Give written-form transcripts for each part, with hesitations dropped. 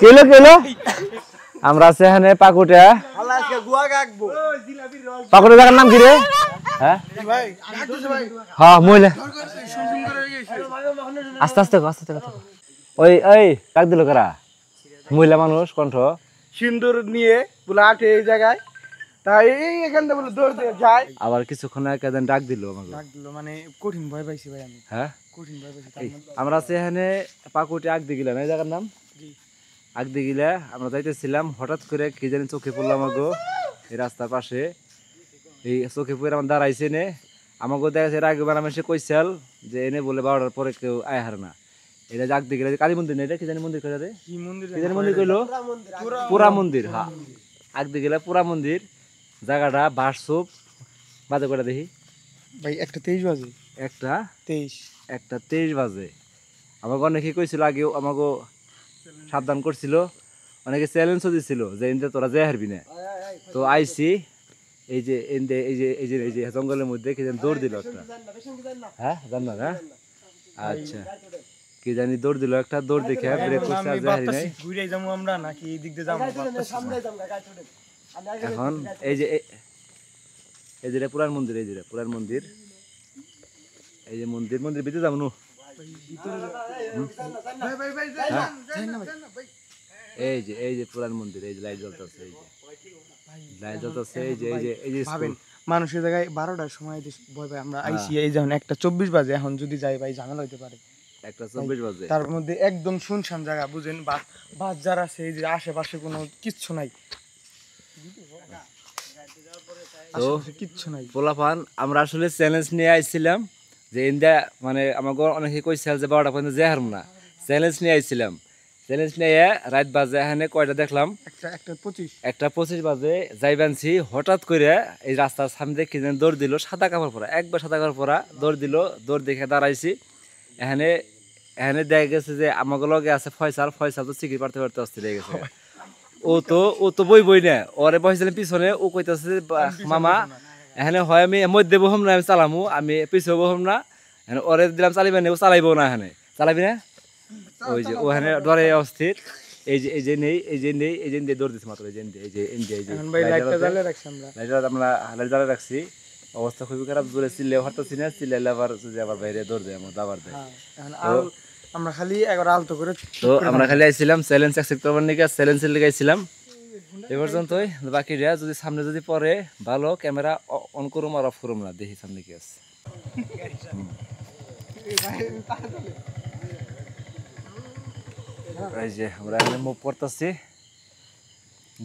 কেলো কেলো আমরা আছে এখানে পাকুটা পাকুটা জায়গার নাম কি রে হ্যাঁ হ্যাঁ মহিলা আস্তে আস্তে আস্তে কথা ওই ওই ডাক দিল কারা মহিলা মানুষ কণ্ঠ সিন্দুর নিয়ে বলে আটে এই জায়গায় তাই এখান থেকে বলে দৌড় দিয়ে যায় আবার কিছুক্ষণ আগে ডাক দিল আমাকে ডাক দিল মানে কঠিন ভয় পাইছি ভাই আমি হ্যাঁ কঠিন ভয় পাইছি আমরা আছে এখানে পাকুটি আগদি গিলা না এই জায়গার নাম আগদি গিলা আমরা যাইতেছিলাম হঠাৎ করে কি জানি চোখে পড়লো আমাকে এই রাস্তার পাশে এই চোখে পড়ে আমার দাঁড়াইছে নে আমাকে দেখা এর আগে বানামে সে কইসাল যে এনে বলে 12টার পরে কেউ আয় হার না এটা আগদি গিলা কালী মন্দির না এটা কি জানি মন্দির কইরা রে কি মন্দির কি জানি মন্দির কইলো পুরা মন্দির হ্যাঁ আগদি গিলা পুরা মন্দির জায়গাটা বাসসুপ বাজে করে দেখি ভাই 1:23 বাজে 1:23 বাজে আমাকে অনেকে কইছিল আগেও আমাকে সাবধান করছিল অনেকে চ্যালেঞ্জও দিছিল যে ইন্দে তোরা যে হারবি না তো আইসি এই যে ইন্দে এই যে এই যে এই যে জঙ্গলের মধ্যে কি জানি দৌড় দিল একটা হ্যাঁ জান না আচ্ছা কি জানি দৌড় দিল একটা দৌড় দেখে ব্রেক করছে আর হারি নাই ঘুরে যাবো আমরা নাকি এই দিক দিয়ে যাবো সামনে যাবো এখন এই যে এই যে পুরান মন্দির এই যে পুরান মন্দির এই যে মন্দির মন্দির ভিতরে যাবো এই যে পুরান মন্দির এই যে লাইট জ্বলতেছে এই যে লাইট জ্বলতেছে এই যে এই যে এই যে মানুষের জায়গায় 12টার সময় ভয় পাই আমরা আইসি এই যখন 1:24 বাজে এখন যদি যাই ভাই ঝামেলা হইতে পারে 1:24 বাজে তার মধ্যে একদম শুনশান জায়গা বুঝেন বাস যারা আছে এই যে আশেপাশে কোনো কিচ্ছু নাই তো কিচ্ছু নাই পোলাপান আমরা আসলে চ্যালেঞ্জ নিয়ে আইছিলাম যে ইন্ডিয়া মানে আমাকে অনেকে কইছিল যে 12টা পর্যন্ত যে হারম না চ্যালেঞ্জ নিয়ে আইছিলাম চ্যালেঞ্জ নিয়ে রাত বাজে এখানে কয়টা দেখলাম 1:25 বাজে যাইবানছি হঠাৎ করে এই রাস্তার সামনে কি যেন দৌড় দিল সাদা কাপড় পরা একবার সাদা কাপড় পরা দৌড় দিল দৌড় দেখে দাঁড়াইছি এখানে এখানে দেখা গেছে যে আমাকে লগে আছে ফয়সাল তো চিকিৎসা পারতে পারতে অস্থির হয়ে গেছে ও তো বই না ওরে বসেছিলাম পিছনে ও কইতাছে মামা এখানে হয় আমি মধ্যে বহম না আমি চালামু আমি পিছিয়ে বহম না ওরে দিলাম চালিবে না ও চালাইবো না এখানে চালাবি না ওই যে ওখানে ডরে অস্থির এই যে এই যে নেই এই যে নেই এই যে দৌড় দিচ্ছে মাত্র এই যে আমরা লাইট জ্বালা রাখছি অবস্থা খুবই খারাপ জোরে চিল্লে হাঁটতেছি না চিল্লাইলে আবার বাইরে দৌড় দেয় আমার দাবার দেয় আমরা খালি একবার আলতো করে তো আমরা খালি আইছিলাম চ্যালেঞ্জ অ্যাকসেপ্ট করবার নিকে চ্যালেঞ্জের লিগে আইছিলাম এই পর্যন্তই বাকিরা যদি সামনে যদি পরে ভালো ক্যামেরা অন করুম আর অফ করুম না দেখি সামনে কি আছে এই যে আমরা এখানে মুভ করতেছি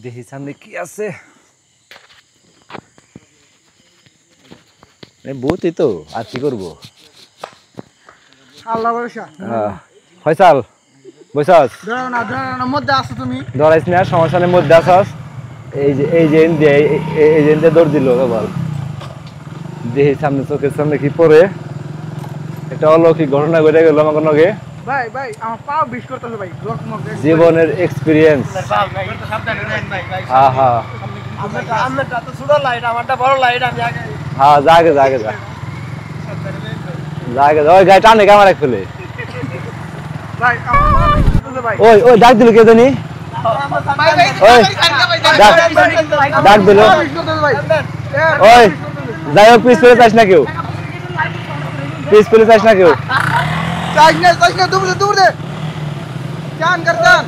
দেখি সামনে কি আছে বহুতই তো আর কি করবো আল্লাহ ভরসা ফয়সাল বইসাস মধ্যে আসো তুমি ধরাইস না সমস্যা নেই মধ্যে আসস এই যে দৌড় দিল বল দেখি সামনে চোখের সামনে কি পরে একটা অলৌকিক ঘটনা ঘটে গেল আমার নগে ভাই আমার পা বিষ করতেছে ভাই জীবনের এক্সপেরিয়েন্স হ্যাঁ হ্যাঁ আমারটা তো ছোট লাইট আমারটা বড় লাইট আমি আগে হ্যাঁ জাগে ওই গাড়ি টানে ক্যামেরা খুলে ওই ডাক দিল কে জানি ওই ডাক দিল ওই যাই হোক পিস ফেলে চাস না কেউ দূর দে চান করতাম